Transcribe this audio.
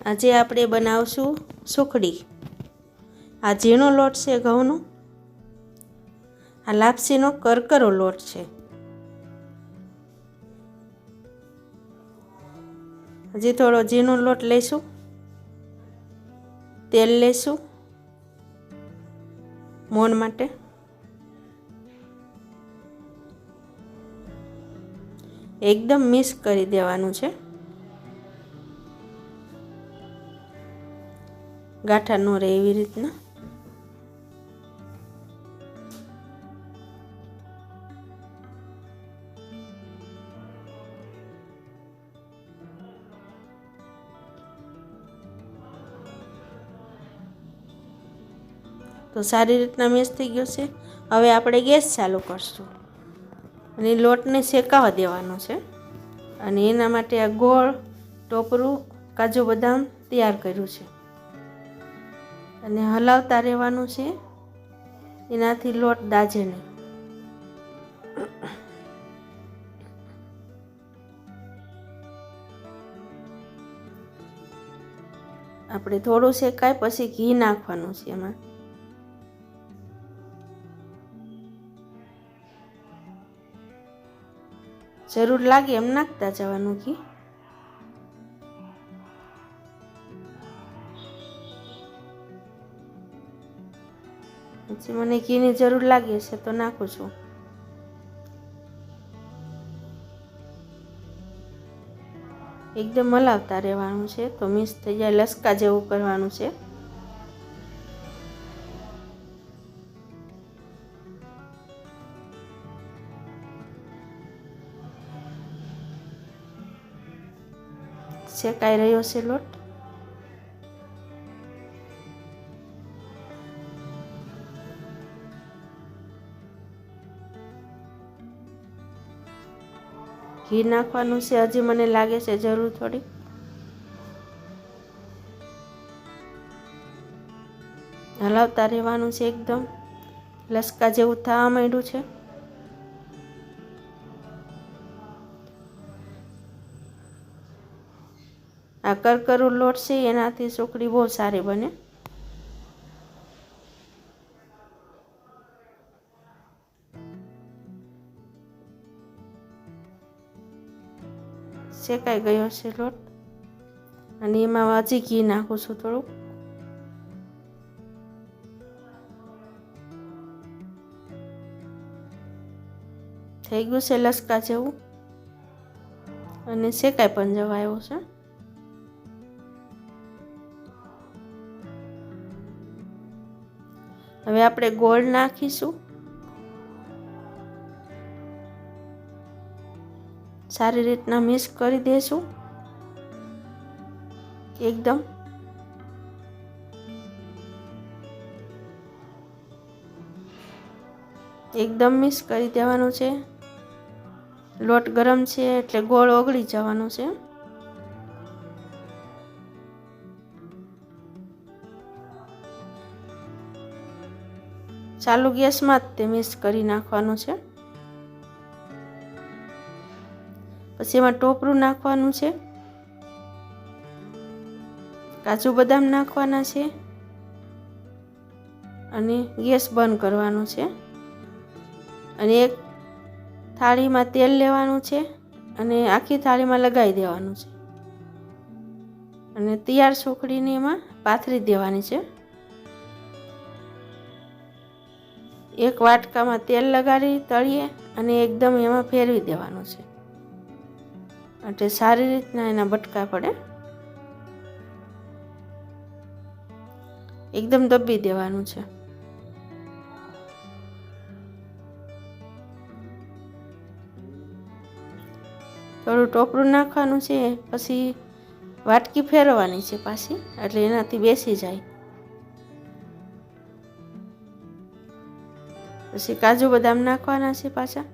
આજે આપણે બનાવશું સુખડી। આ ઝીણો લોટ છે ઘઉંનો, આ લાપસીનો કરકરો લોટ છે। હજી થોડો ઝીણો લોટ લઈશું, તેલ લઈશું મોણ માટે, એકદમ મિક્સ કરી દેવાનું છે, ગાંઠા ન રહે એવી રીતના। તો સારી રીતના મિક્સ થઈ ગયો છે। હવે આપણે ગેસ ચાલુ કરશું અને લોટને શેકાવા દેવાનો છે અને એના માટે આ ગોળ, ટોપરું, કાજુ બદામ તૈયાર કર્યું છે અને હલાવતા રહેવાનું છે, એનાથી લોટ દાજે નહીં। આપણે થોડું શેકાય પછી ઘી નાખવાનું છે એમાં। જરૂર લાગે એમ નાખતા જવાનું ઘી। પછી મને ઘીની જરૂર લાગે છે તો નાખું છું। એકદમ હલાવતા રહેવાનું છે તો મિક્સ થઈ જાય, લસકા જેવું કરવાનું છે। શેકાઈ રહ્યો છે લોટ। ઘી નાખવાનું છે, હજી મને લાગે છે જરૂર થોડી। હલાવતા રહેવાનું છે, એકદમ લસકા જેવું થવા માંડ્યું છે। આ કરકરો લોટ છે એનાથી સુખડી બહુ સારી બને। શેકાઈ ગયો છે લોટ અને એમાં હજી ઘી નાખું છું થોડુંક। થઈ ગયું છે લસકા જેવું અને શેકાઈ પણ જવા આવ્યો છે। હવે આપણે ગોળ નાખીશું, સારી રીતના મિક્સ કરી દઈશું એકદમ મિક્સ કરી દેવાનું છે। લોટ ગરમ છે એટલે ગોળ ઓગળી જવાનો છે। ચાલુ ગેસમાં જ તે મિક્સ કરી નાખવાનું છે। પછી એમાં ટોપરું નાખવાનું છે, કાજુ બદામ નાખવાના છે અને ગેસ બંધ કરવાનો છે અને એક થાળીમાં તેલ લેવાનું છે અને આખી થાળીમાં લગાવી દેવાનું છે અને તૈયાર સુખડીને એમાં પાથરી દેવાની છે। એક વાટકામાં તેલ લગાડી તળીએ અને એકદમ એમાં ફેરવી દેવાનું છે એટલે સારી રીતના એના બટકા પડે। એકદમ દબી દેવાનું છે। થોડું ટોપરું નાખવાનું છે, પછી વાટકી ફેરવવાની છે પાછી એટલે એનાથી બેસી જાય। પછી કાજુ બદામ નાખવાના છે પાછા।